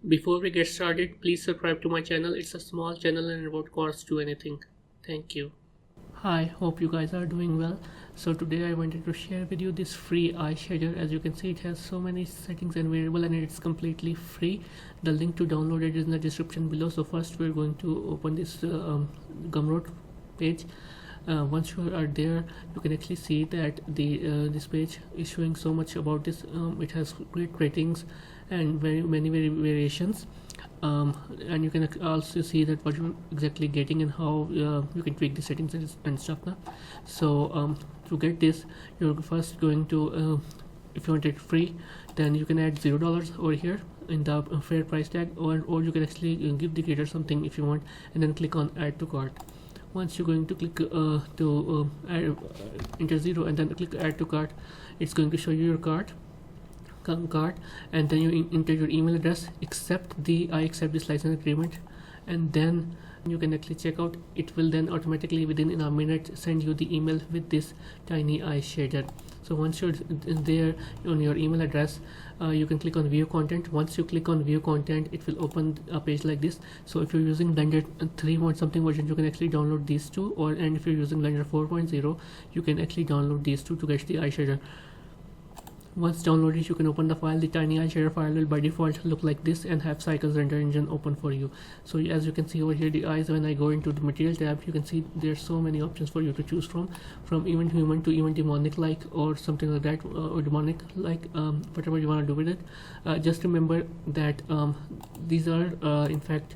Before we get started, please subscribe to my channel. It's a small channel and it won't cost you anything. Thank you. Hi, hope you guys are doing well. So today I wanted to share with you this free eye shader. As you can see, it has so many settings and variable and it's completely free. The link to download it is in the description below. So first we're going to open this Gumroad page. Once you are there, you can actually see that the this page is showing so much about this. It has great ratings and very many variations, and you can also see that what you're exactly getting and how you can tweak the settings and stuff now. So to get this, you're first going to if you want it free, then you can add $0 over here in the fair price tag, or you can actually give the creator something if you want, and then click on add to cart. Once you're going to click to enter 0 and then click add to cart, it's going to show you your cart, and then you enter your email address, I accept this license agreement, and then you can actually check out. It will then automatically within a minute send you the email with this tiny eye shader. So once you're there on your email address, you can click on view content. Once you click on view content, it will open a page like this. So if you're using Blender 3 point something version, you can actually download these two, and if you're using Blender 4.0, you can actually download these two to get the eye shader. Once downloaded, you can open the file. The tiny eye shader file will by default look like this and have Cycles render engine open for you. So as you can see over here, the eyes, when I go into the material tab, you can see there's so many options for you to choose from even human to even demonic like, or something like that, or demonic like, whatever you want to do with it. Just remember that these are in fact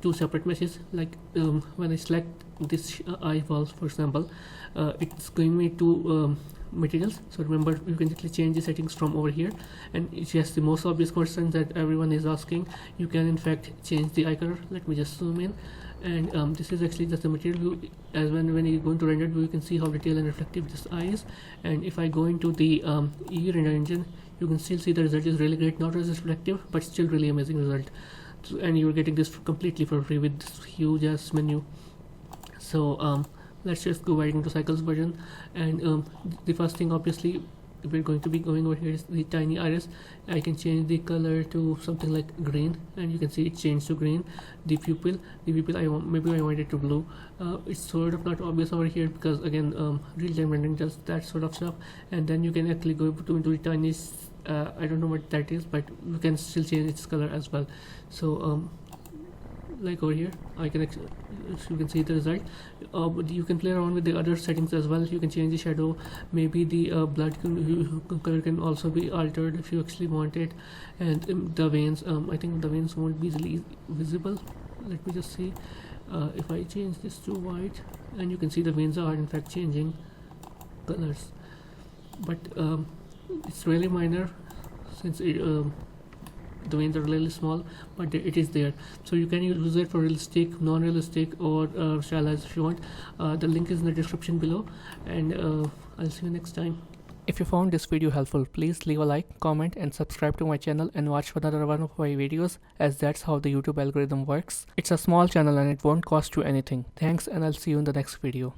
two separate meshes. Like when I select this eye wall, for example, it's going me to materials. So remember, you can actually change the settings from over here, and it's just the most obvious question that everyone is asking. You can in fact change the eye color. Let me just zoom in, and this is actually just the material view. As when you go into render view, you can see how detailed and reflective this eye is. And if I go into the render engine, you can still see the result is really great. Not as reflective, but still really amazing result. So, and you're getting this completely for free with this huge ass menu. So let's just go right into Cycles version, and the first thing obviously we're going to be going over here is the tiny iris. I can change the color to something like green, and you can see it changed to green. The pupil I want it to blue. It's sort of not obvious over here because again real-time rendering does that sort of stuff. And then you can actually go into the tiny I don't know what that is, but you can still change its color as well. So like over here, I can you can see the result. But you can play around with the other settings as well. You can change the shadow. Maybe the blood color can also be altered if you actually want it. And the veins, I think the veins won't be easily visible. Let me just see. If I change this to white, and you can see the veins are in fact changing colors, but it's really minor since the veins are really small, but it is there. So you can use it for realistic, non-realistic, or stylized if you want. The link is in the description below, and I'll see you next time. If you found this video helpful, please leave a like, comment, and subscribe to my channel, and watch another one of my videos, as that's how the YouTube algorithm works. It's a small channel and it won't cost you anything. Thanks, and I'll see you in the next video.